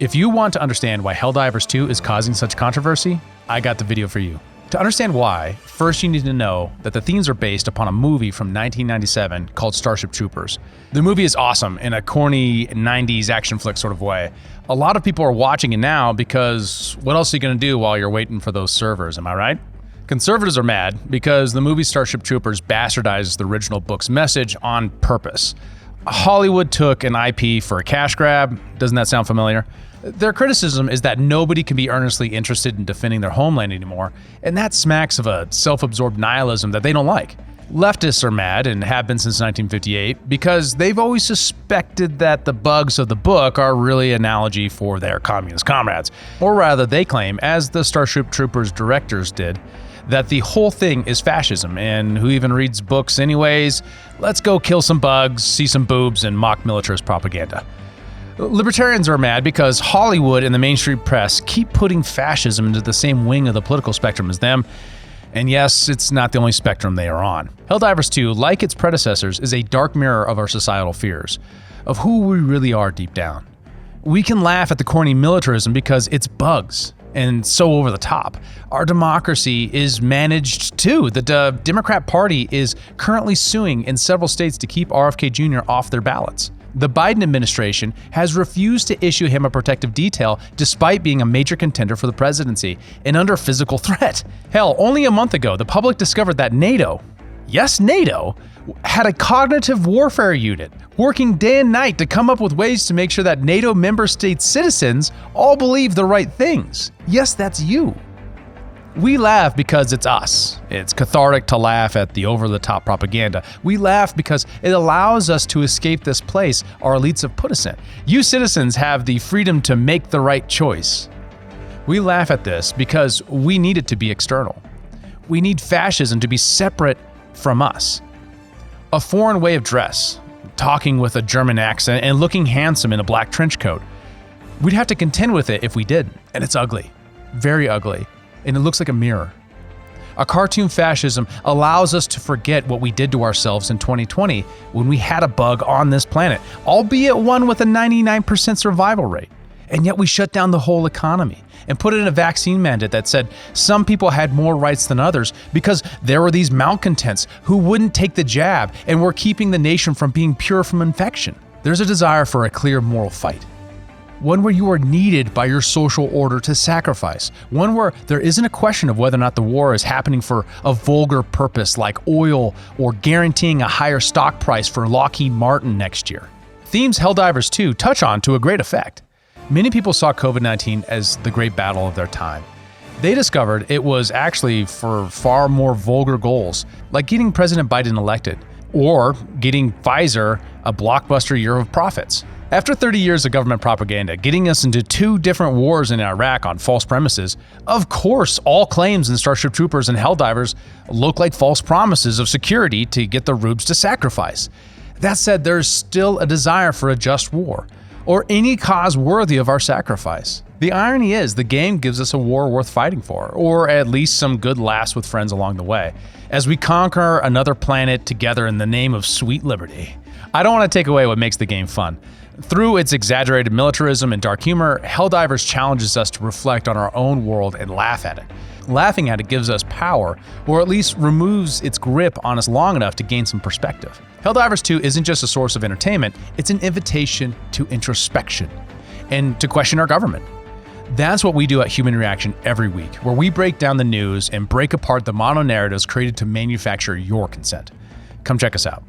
If you want to understand why Helldivers 2 is causing such controversy, I got the video for you. To understand why, first you need to know that the themes are based upon a movie from 1997 called Starship Troopers. The movie is awesome in a corny 90s action flick sort of way. A lot of people are watching it now because what else are you going to do while you're waiting for those servers, am I right? Conservatives are mad because the movie Starship Troopers bastardizes the original book's message on purpose. Hollywood took an IP for a cash grab. Doesn't that sound familiar? Their criticism is that nobody can be earnestly interested in defending their homeland anymore, and that smacks of a self-absorbed nihilism that they don't like. Leftists are mad, and have been since 1958, because they've always suspected that the bugs of the book are really an analogy for their communist comrades. Or rather, they claim, as the Starship Troopers directors did, that the whole thing is fascism, and who even reads books anyways? Let's go kill some bugs, see some boobs, and mock militarist propaganda. Libertarians are mad because Hollywood and the mainstream press keep putting fascism into the same wing of the political spectrum as them. And yes, it's not the only spectrum they are on. Helldivers 2, like its predecessors, is a dark mirror of our societal fears, of who we really are deep down. We can laugh at the corny militarism because it's bugs and so over the top. Our democracy is managed too. The Democrat Party is currently suing in several states to keep RFK Jr. off their ballots. The Biden administration has refused to issue him a protective detail despite being a major contender for the presidency and under physical threat. Hell, only a month ago, the public discovered that NATO, yes, NATO, had a cognitive warfare unit working day and night to come up with ways to make sure that NATO member state citizens all believe the right things. Yes, that's you. We laugh because it's us. It's cathartic to laugh at the over-the-top propaganda. We laugh because it allows us to escape this place our elites have put us in. You citizens have the freedom to make the right choice. We laugh at this because we need it to be external. We need fascism to be separate from us. A foreign way of dress, talking with a German accent and looking handsome in a black trench coat. We'd have to contend with it if we did, and it's ugly. Very ugly. And it looks like a mirror. A cartoon fascism allows us to forget what we did to ourselves in 2020 when we had a bug on this planet, albeit one with a 99% survival rate. And yet we shut down the whole economy and put in a vaccine mandate that said some people had more rights than others because there were these malcontents who wouldn't take the jab and were keeping the nation from being pure from infection. There's a desire for a clear moral fight. One where you are needed by your social order to sacrifice. One where there isn't a question of whether or not the war is happening for a vulgar purpose like oil or guaranteeing a higher stock price for Lockheed Martin next year. Themes Helldivers 2 touch on to a great effect. Many people saw COVID-19 as the great battle of their time. They discovered it was actually for far more vulgar goals, like getting President Biden elected, or getting Pfizer a blockbuster year of profits. After 30 years of government propaganda getting us into 2 different wars in Iraq on false premises, of course all claims in Starship Troopers and Helldivers look like false promises of security to get the rubes to sacrifice. That said, there's still a desire for a just war, or any cause worthy of our sacrifice. The irony is, the game gives us a war worth fighting for, or at least some good laughs with friends along the way, as we conquer another planet together in the name of sweet liberty. I don't want to take away what makes the game fun. Through its exaggerated militarism and dark humor, Helldivers challenges us to reflect on our own world and laugh at it. Laughing at it gives us power, or at least removes its grip on us long enough to gain some perspective. Helldivers 2 isn't just a source of entertainment, it's an invitation to introspection and to question our government. That's what we do at Human Reaction every week, where we break down the news and break apart the mono-narratives created to manufacture your consent. Come check us out.